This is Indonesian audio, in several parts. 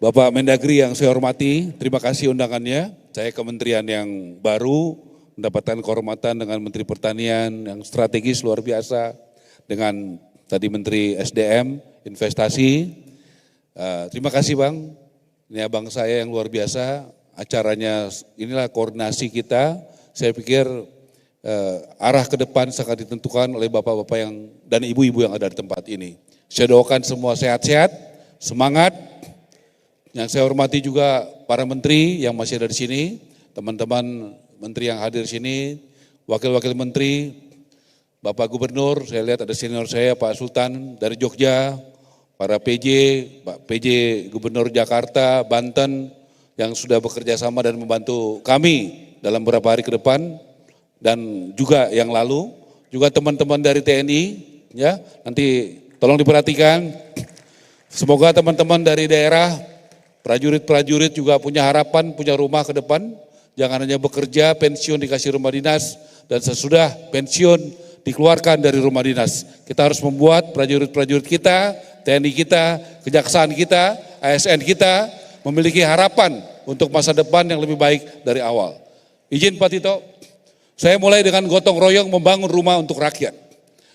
Bapak Mendagri yang saya hormati, terima kasih undangannya. Saya kementerian yang baru mendapatkan kehormatan dengan Menteri Pertanian yang strategis luar biasa, dengan tadi Menteri SDM, Investasi. Terima kasih Bang, ini abang saya yang luar biasa, acaranya inilah koordinasi kita. Saya pikir arah ke depan sangat ditentukan oleh bapak-bapak yang dan ibu-ibu yang ada di tempat ini. Saya doakan semua sehat-sehat, semangat. Yang saya hormati juga para menteri yang masih ada di sini, teman-teman menteri yang hadir di sini, wakil-wakil menteri, Bapak Gubernur, saya lihat ada senior saya Pak Sultan dari Jogja, para PJ, Pak PJ Gubernur Jakarta, Banten yang sudah bekerja sama dan membantu kami dalam beberapa hari ke depan dan juga yang lalu, juga teman-teman dari TNI, ya nanti tolong diperhatikan. Semoga teman-teman dari daerah, prajurit-prajurit juga punya harapan, punya rumah ke depan. Jangan hanya bekerja, pensiun dikasih rumah dinas, dan sesudah pensiun dikeluarkan dari rumah dinas. Kita harus membuat prajurit-prajurit kita, TNI kita, kejaksaan kita, ASN kita, memiliki harapan untuk masa depan yang lebih baik dari awal. Izin Pak Tito, saya mulai dengan gotong royong membangun rumah untuk rakyat.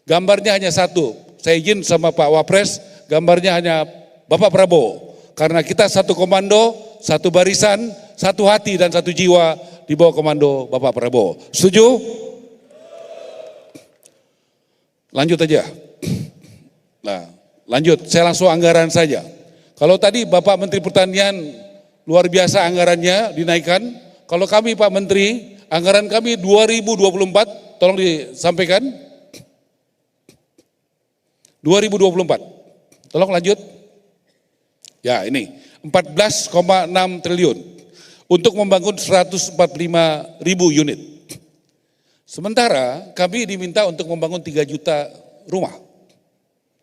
Gambarnya hanya satu, saya izin sama Pak Wapres, gambarnya hanya Bapak Prabowo. Karena kita satu komando, satu barisan, satu hati dan satu jiwa di bawah komando Bapak Prabowo. Setuju? Lanjut aja. Nah, lanjut, saya langsung anggaran saja. Kalau tadi Bapak Menteri Pertanian luar biasa anggarannya dinaikkan, kalau kami Pak Menteri, anggaran kami 2024, tolong disampaikan. 2024, tolong lanjut. Ya ini 14,6 triliun untuk membangun 145.000 unit. Sementara kami diminta untuk membangun 3 juta rumah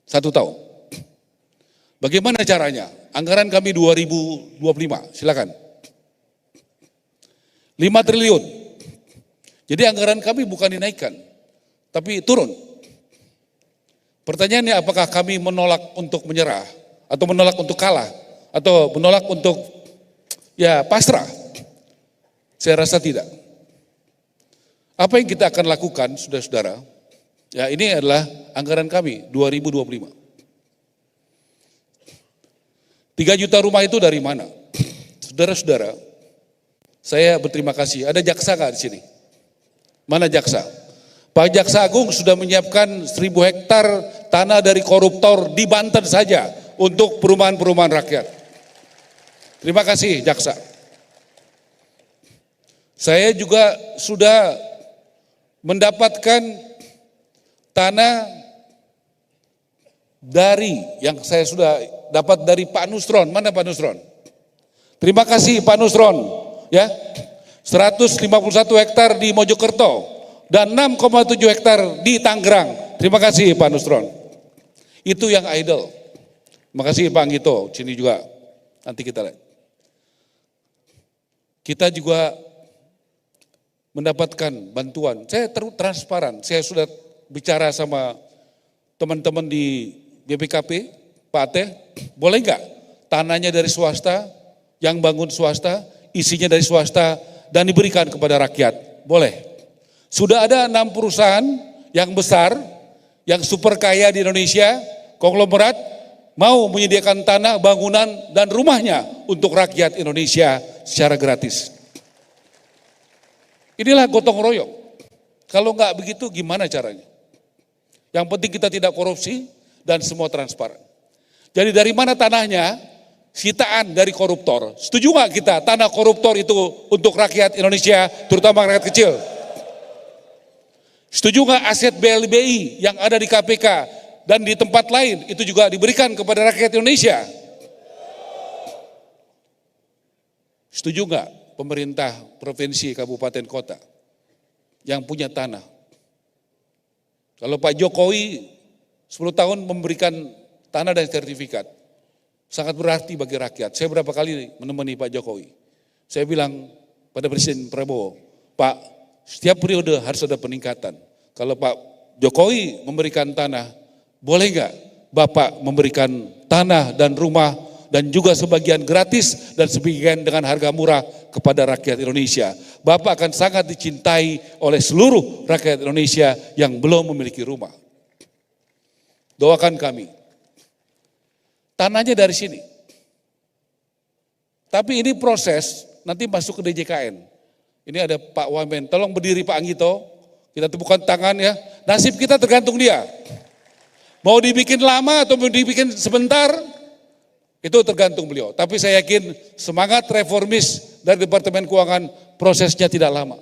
1 tahun. Bagaimana caranya? Anggaran kami 2025, silakan. 5 triliun. Jadi anggaran kami bukan dinaikkan, tapi turun. Pertanyaannya, apakah kami menolak untuk menyerah? Atau menolak untuk kalah, atau menolak untuk ya pasrah? Saya rasa tidak. Apa yang kita akan lakukan, saudara-saudara? Ya ini adalah anggaran kami 2025. 3 juta rumah itu dari mana? Saudara-saudara, saya berterima kasih. Ada jaksa nggak di sini? Mana jaksa? Pak Jaksa Agung sudah menyiapkan 1.000 hektar tanah dari koruptor di Banten saja untuk perumahan-perumahan rakyat. Terima kasih jaksa. Saya juga sudah mendapatkan tanah dari yang saya sudah dapat dari Pak Nusron. Mana Pak Nusron? Terima kasih Pak Nusron. Ya, 151 hektar di Mojokerto dan 6,7 hektar di Tangerang. Terima kasih Pak Nusron. Itu yang idle. Terima kasih Pak Anggito, sini juga nanti kita lihat. Kita juga mendapatkan bantuan, saya transparan, saya sudah bicara sama teman-teman di BPKP, Pak Ateh, boleh enggak tanahnya dari swasta, yang bangun swasta, isinya dari swasta dan diberikan kepada rakyat, boleh. Sudah ada 6 perusahaan yang besar, yang super kaya di Indonesia, konglomerat, mau menyediakan tanah, bangunan, dan rumahnya untuk rakyat Indonesia secara gratis. Inilah gotong royong. Kalau enggak begitu gimana caranya? Yang penting kita tidak korupsi dan semua transparan. Jadi dari mana tanahnya? Sitaan dari koruptor. Setuju enggak kita tanah koruptor itu untuk rakyat Indonesia, terutama rakyat kecil? Setuju enggak aset BLBI yang ada di KPK dan di tempat lain itu juga diberikan kepada rakyat Indonesia? Setuju enggak pemerintah provinsi, kabupaten, kota yang punya tanah? Kalau Pak Jokowi 10 tahun memberikan tanah dan sertifikat, sangat berarti bagi rakyat. Saya berapa kali menemani Pak Jokowi. Saya bilang pada Presiden Prabowo, Pak, setiap periode harus ada peningkatan. Kalau Pak Jokowi memberikan tanah, boleh enggak Bapak memberikan tanah dan rumah dan juga sebagian gratis dan sebagian dengan harga murah kepada rakyat Indonesia. Bapak akan sangat dicintai oleh seluruh rakyat Indonesia yang belum memiliki rumah. Doakan kami. Tanahnya dari sini. Tapi ini proses nanti masuk ke DJKN. Ini ada Pak Wamen, tolong berdiri Pak Anggito, kita tepukan tangan ya. Nasib kita tergantung dia. Mau dibikin lama atau mau dibikin sebentar, itu tergantung beliau. Tapi saya yakin semangat reformis dari Departemen Keuangan prosesnya tidak lama.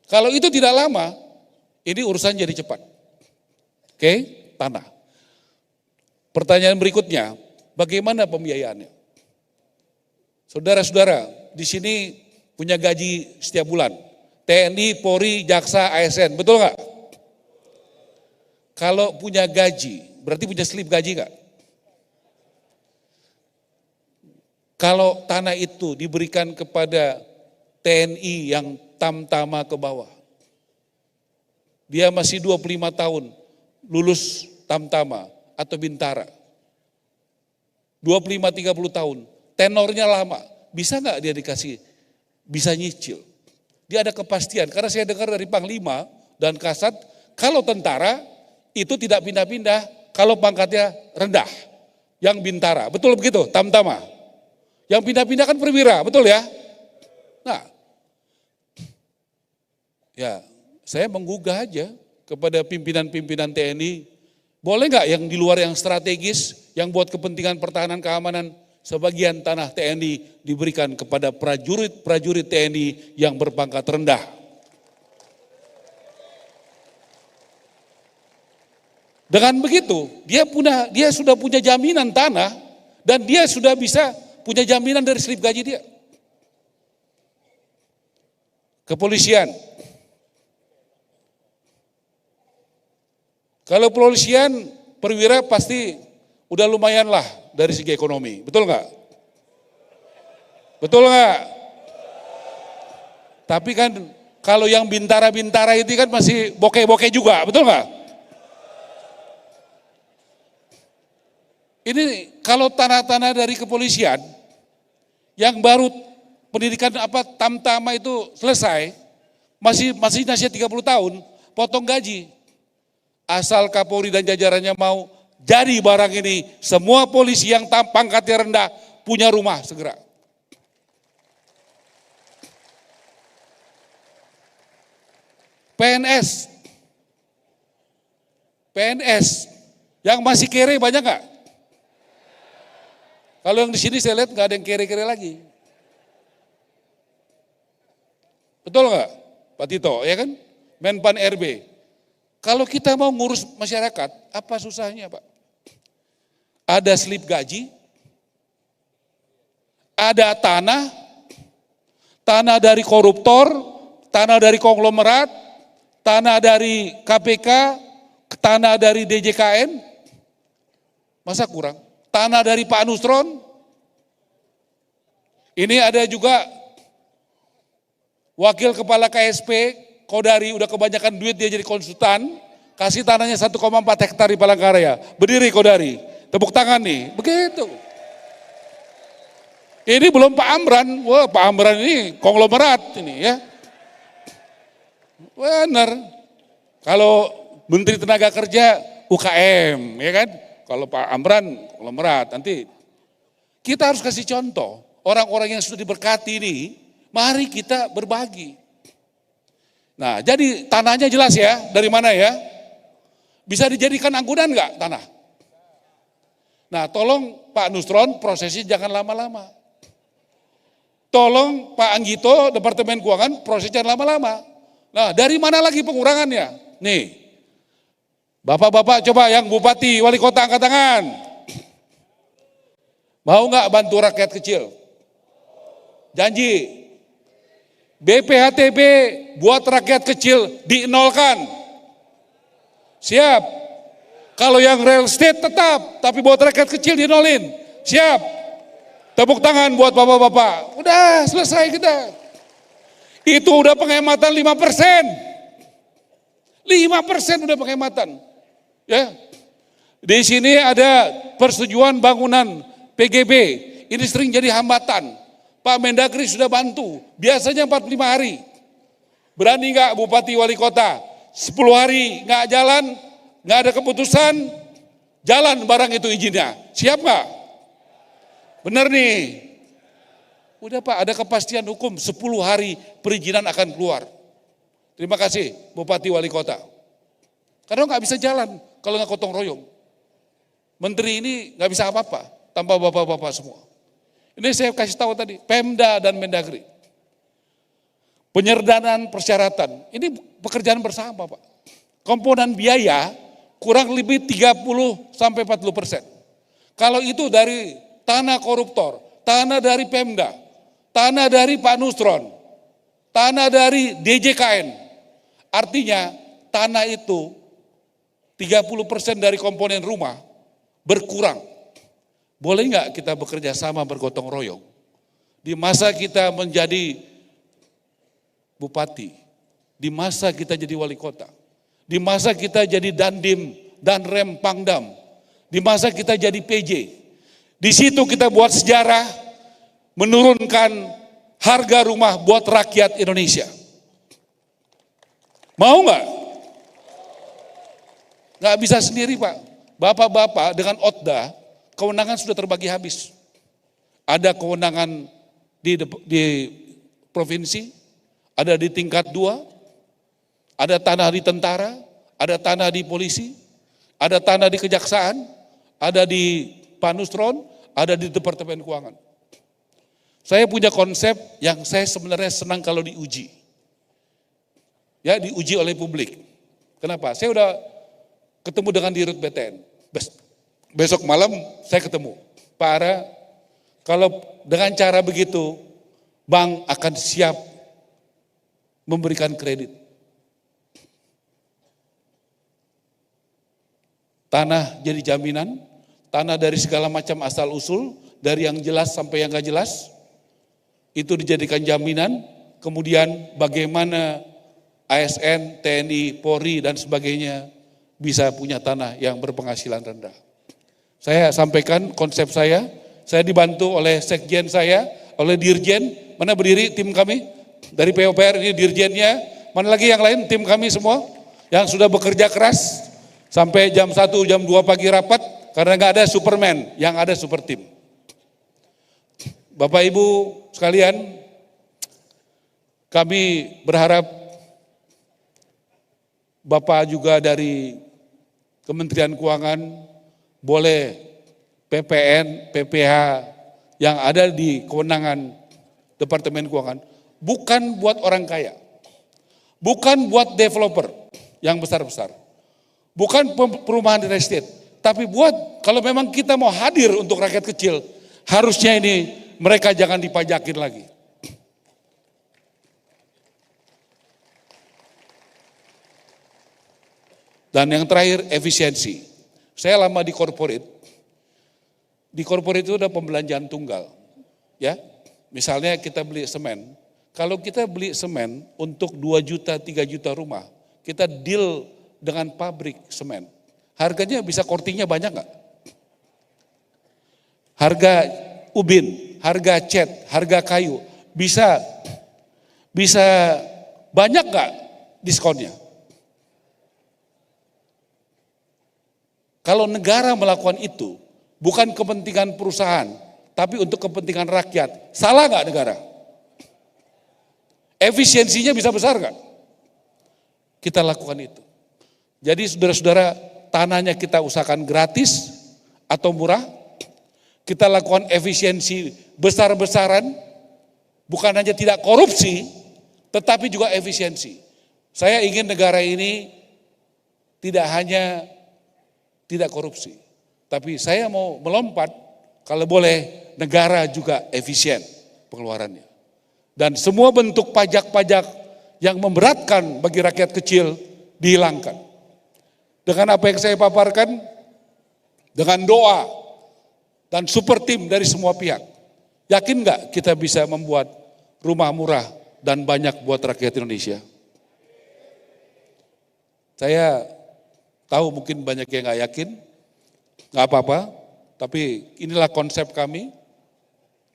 Kalau itu tidak lama, ini urusan jadi cepat. Oke, tanah. Pertanyaan berikutnya, bagaimana pembiayaannya? Saudara-saudara, di sini punya gaji setiap bulan. TNI, Polri, Jaksa, ASN, betul nggak? Kalau punya gaji, berarti punya slip gaji nggak? Kalau tanah itu diberikan kepada TNI yang tamtama ke bawah, dia masih 25 tahun, lulus tamtama atau bintara. 25-30 tahun, tenornya lama, bisa nggak dia dikasih, bisa nyicil. Dia ada kepastian, karena saya dengar dari Panglima dan Kasat, kalau tentara itu tidak pindah-pindah, kalau pangkatnya rendah, yang bintara, betul begitu, tamtama. Yang pindah-pindah kan perwira, betul ya? Nah, ya saya menggugah aja kepada pimpinan-pimpinan TNI, boleh nggak yang di luar yang strategis, yang buat kepentingan pertahanan keamanan, sebagian tanah TNI diberikan kepada prajurit-prajurit TNI yang berpangkat rendah. Dengan begitu, dia sudah punya jaminan tanah dan dia sudah bisa punya jaminan dari slip gaji dia. Kepolisian. Kalau polisian perwira pasti udah lumayan lah dari segi ekonomi, betul nggak? Betul nggak? Tapi kan kalau yang bintara-bintara itu kan masih bokeh-bokeh juga, betul nggak? Ini kalau tanah-tanah dari kepolisian yang baru pendidikan tamtama itu selesai, masih nasihat 30 tahun, potong gaji. Asal Kapolri dan jajarannya mau jadi barang ini, semua polisi yang pangkatnya rendah punya rumah segera. PNS yang masih kere banyak nggak? Kalau yang di sini saya lihat nggak ada yang kere-kere lagi. Betul nggak, Pak Tito? Ya kan? Menpan RB. Kalau kita mau ngurus masyarakat, apa susahnya, Pak? Ada slip gaji, ada tanah dari koruptor, tanah dari konglomerat, tanah dari KPK, tanah dari DJKN. Masa kurang? Tanah dari Pak Nusron. Ini ada juga wakil kepala KSP, Kodari, udah kebanyakan duit dia jadi konsultan, kasih tanahnya 1,4 hektar di Palangkaraya. Berdiri Kodari, tepuk tangan nih, begitu. Ini belum Pak Amran, wah Pak Amran ini konglomerat ini ya. Benar. Kalau Menteri Tenaga Kerja UKM, ya kan? Kalau Pak Amran konglomerat, nanti kita harus kasih contoh. Orang-orang yang sudah diberkati ini, mari kita berbagi. Nah, jadi tanahnya jelas ya, dari mana ya? Bisa dijadikan angkutan enggak tanah? Nah, tolong Pak Nusron prosesnya jangan lama-lama. Tolong Pak Anggito, Departemen Keuangan prosesnya jangan lama-lama. Nah, dari mana lagi pengurangannya? Nih, Bapak-bapak coba yang bupati, wali kota angkat tangan. Mau nggak bantu rakyat kecil? Janji. BPHTB buat rakyat kecil dinolkan. Siap. Kalau yang real estate tetap, tapi buat rakyat kecil dinolin. Siap. Tepuk tangan buat bapak-bapak. Udah selesai kita. Itu udah penghematan 5%. 5% udah penghematan. Ya. Di sini ada persetujuan bangunan PGB, ini sering jadi hambatan. Pak Mendagri sudah bantu, biasanya 45 hari. Berani nggak Bupati Wali Kota? 10 hari nggak jalan, nggak ada keputusan, jalan barang itu izinnya. Siap nggak? Bener nih. Udah Pak, ada kepastian hukum, 10 hari perizinan akan keluar. Terima kasih Bupati Wali Kota. Karena nggak bisa jalan kalau nggak gotong royong. Menteri ini nggak bisa apa-apa, tanpa bapak-bapak semua. Ini saya kasih tahu tadi, Pemda dan Mendagri. Penyederhanaan persyaratan, ini pekerjaan bersama Pak. Komponen biaya kurang lebih 30-40%. Kalau itu dari tanah koruptor, tanah dari Pemda, tanah dari Pak Nusron, tanah dari DJKN. Artinya tanah itu 30% dari komponen rumah berkurang. Boleh nggak kita bekerja sama bergotong royong? Di masa kita menjadi bupati, di masa kita jadi wali kota, di masa kita jadi dandim, danrem, pangdam, di masa kita jadi PJ. Di situ kita buat sejarah, menurunkan harga rumah buat rakyat Indonesia. Mau nggak? Nggak bisa sendiri Pak. Bapak-bapak dengan OTDA, kewenangan sudah terbagi habis. Ada kewenangan di provinsi, ada di tingkat 2, ada tanah di tentara, ada tanah di polisi, ada tanah di kejaksaan, ada di Pak Nusron, ada di Departemen Keuangan. Saya punya konsep yang saya sebenarnya senang kalau diuji. Ya, diuji oleh publik. Kenapa? Saya udah ketemu dengan Dirut BTN. Besok malam saya ketemu. Pak Ara, kalau dengan cara begitu, bank akan siap memberikan kredit. Tanah jadi jaminan, tanah dari segala macam asal usul, dari yang jelas sampai yang gak jelas, itu dijadikan jaminan, kemudian bagaimana ASN, TNI, Polri dan sebagainya bisa punya tanah yang berpenghasilan rendah. Saya sampaikan konsep saya dibantu oleh sekjen saya, oleh dirjen, mana berdiri tim kami, dari PUPR ini dirjennya, mana lagi yang lain tim kami semua, yang sudah bekerja keras, sampai jam 1, jam 2 pagi rapat, karena nggak ada Superman, yang ada super tim. Bapak Ibu sekalian, kami berharap Bapak juga dari Kementerian Keuangan boleh PPN, PPH yang ada di kewenangan Departemen Keuangan bukan buat orang kaya, bukan buat developer yang besar-besar, bukan perumahan real estate, tapi buat kalau memang kita mau hadir untuk rakyat kecil, harusnya ini mereka jangan dipajakin lagi. Dan yang terakhir efisiensi. Saya lama di corporate. Di corporate itu ada pembelanjaan tunggal. Ya, misalnya kita beli semen. Kalau kita beli semen untuk 2 juta, 3 juta rumah, kita deal dengan pabrik semen. Harganya bisa kortingnya banyak nggak? Harga ubin, harga cat, harga kayu, bisa banyak nggak diskonnya? Kalau negara melakukan itu, bukan kepentingan perusahaan, tapi untuk kepentingan rakyat, salah nggak negara? Efisiensinya bisa besar nggak? Kita lakukan itu. Jadi saudara-saudara, tanahnya kita usahakan gratis atau murah, kita lakukan efisiensi besar-besaran, bukan hanya tidak korupsi, tetapi juga efisiensi. Saya ingin negara ini tidak hanya tidak korupsi, tapi saya mau melompat, kalau boleh negara juga efisien pengeluarannya. Dan semua bentuk pajak-pajak yang memberatkan bagi rakyat kecil dihilangkan. Dengan apa yang saya paparkan, dengan doa dan super tim dari semua pihak, yakin nggak kita bisa membuat rumah murah dan banyak buat rakyat Indonesia? Saya tahu mungkin banyak yang nggak yakin, nggak apa-apa, tapi inilah konsep kami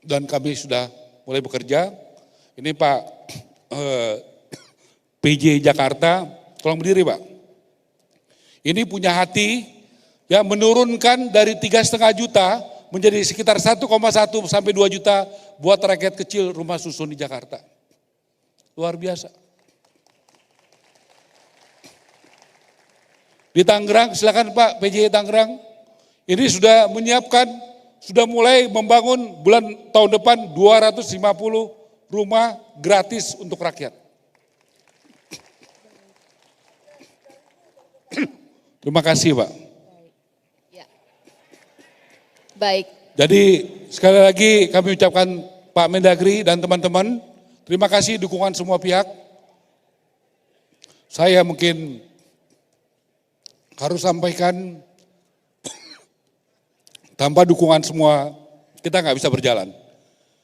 dan kami sudah mulai bekerja. Ini Pak PJ Jakarta, tolong berdiri Pak. Ini punya hati ya menurunkan dari 3,5 juta menjadi sekitar 1,1 sampai 2 juta buat rakyat kecil rumah susun di Jakarta. Luar biasa. Di Tangerang, silakan Pak PJ Tangerang, ini sudah menyiapkan, sudah mulai membangun tahun depan 250 rumah gratis untuk rakyat. Terima kasih Pak. Ya. Baik. Jadi sekali lagi kami ucapkan Pak Mendagri dan teman-teman, terima kasih dukungan semua pihak. Saya mungkin harus sampaikan, tanpa dukungan semua kita nggak bisa berjalan.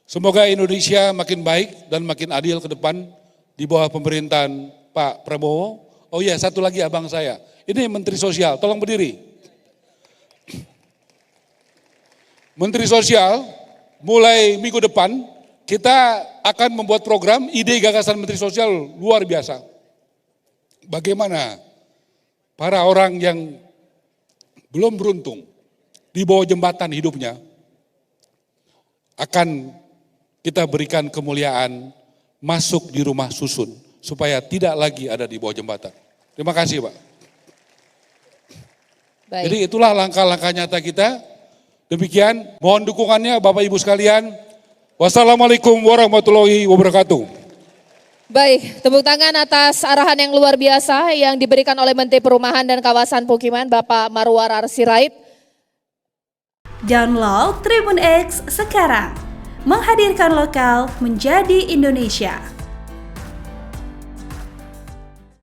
Semoga Indonesia makin baik dan makin adil ke depan di bawah pemerintahan Pak Prabowo. Oh iya, satu lagi abang saya, ini Menteri Sosial, tolong berdiri. Menteri Sosial, mulai minggu depan kita akan membuat program, ide gagasan Menteri Sosial luar biasa. Bagaimana para orang yang belum beruntung di bawah jembatan hidupnya akan kita berikan kemuliaan masuk di rumah susun supaya tidak lagi ada di bawah jembatan. Terima kasih Pak. Baik. Jadi itulah langkah-langkah nyata kita. Demikian, mohon dukungannya Bapak Ibu sekalian. Wassalamualaikum warahmatullahi wabarakatuh. Baik, tepuk tangan atas arahan yang luar biasa yang diberikan oleh Menteri Perumahan dan Kawasan Pemukiman Bapak Marwarar Sirait. Download Tribun X sekarang, menghadirkan lokal menjadi Indonesia.